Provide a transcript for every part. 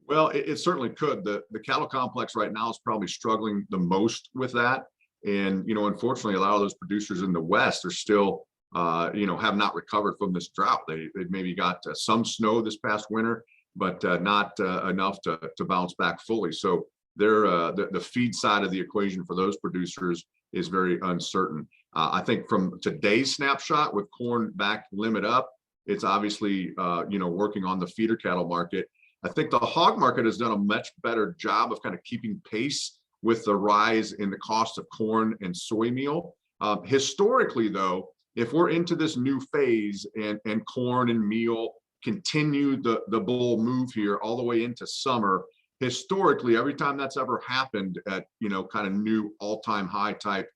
Well, it certainly could. The cattle complex right now is probably struggling the most with that. And, unfortunately, a lot of those producers in the West are still, have not recovered from this drought. They maybe got some snow this past winter, but not enough to bounce back fully. So the feed side of the equation for those producers is very uncertain. I think from today's snapshot with corn back limit up, it's obviously, working on the feeder cattle market. I think the hog market has done a much better job of kind of keeping pace with the rise in the cost of corn and soy meal. Historically, though, if we're into this new phase and corn and meal continue the bull move here all the way into summer, historically, every time that's ever happened at, kind of new all-time high type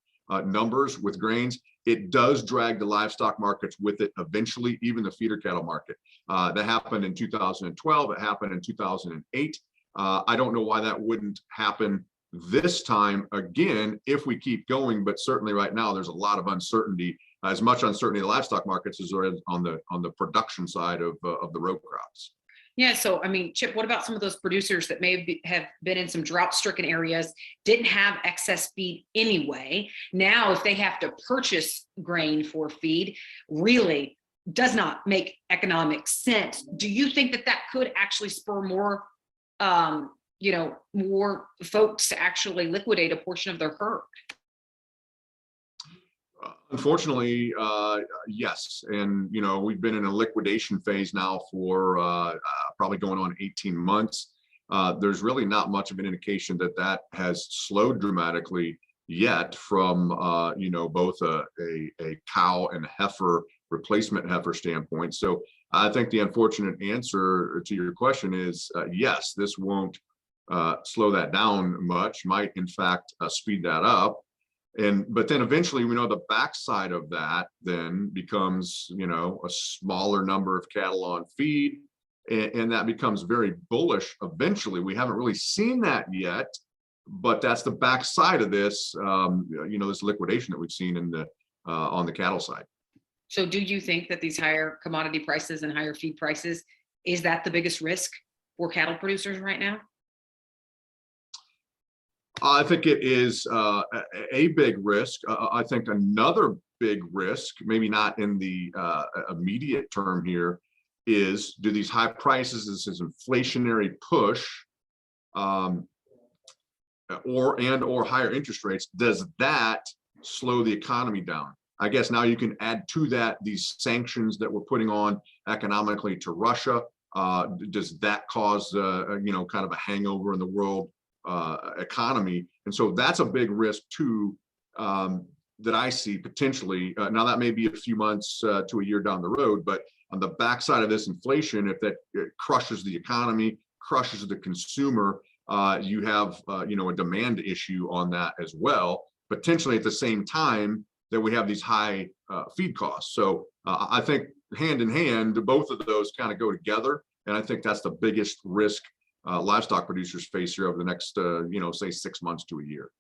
numbers with grains, it does drag the livestock markets with it eventually, even the feeder cattle market. That happened in 2012. It happened in 2008. I don't know why that wouldn't happen this time again if we keep going, but certainly right now there's a lot of uncertainty, as much uncertainty in the livestock markets as there is on the production side of the row crops. Yeah. So, I mean, Chip, what about some of those producers that have been in some drought-stricken areas, didn't have excess feed anyway? Now, if they have to purchase grain for feed, really does not make economic sense. Do you think that could actually spur more, more folks to actually liquidate a portion of their herd? Unfortunately, yes. And, we've been in a liquidation phase now for probably going on 18 months. There's really not much of an indication that has slowed dramatically yet from, both a cow and heifer replacement heifer standpoint. So I think the unfortunate answer to your question is yes, this won't slow that down much, might in fact speed that up. But then eventually we know the backside of that then becomes, a smaller number of cattle on feed, and that becomes very bullish eventually. We haven't really seen that yet, but that's the backside of this, this liquidation that we've seen on the cattle side. So do you think that these higher commodity prices and higher feed prices, is that the biggest risk for cattle producers right now? I think it is a big risk. I think another big risk, maybe not in the immediate term here, is do these high prices, this inflationary push, or higher interest rates, does that slow the economy down? I guess now you can add to that these sanctions that we're putting on economically to Russia. Does that cause kind of a hangover in the world economy? And so that's a big risk too, that I see potentially. Now that may be a few months to a year down the road, but on the backside of this inflation, if that crushes the economy, crushes the consumer, you have a demand issue on that as well, potentially at the same time that we have these high feed costs. So I think hand in hand, both of those kind of go together, and I think that's the biggest risk livestock producers face here over the next, say 6 months to a year.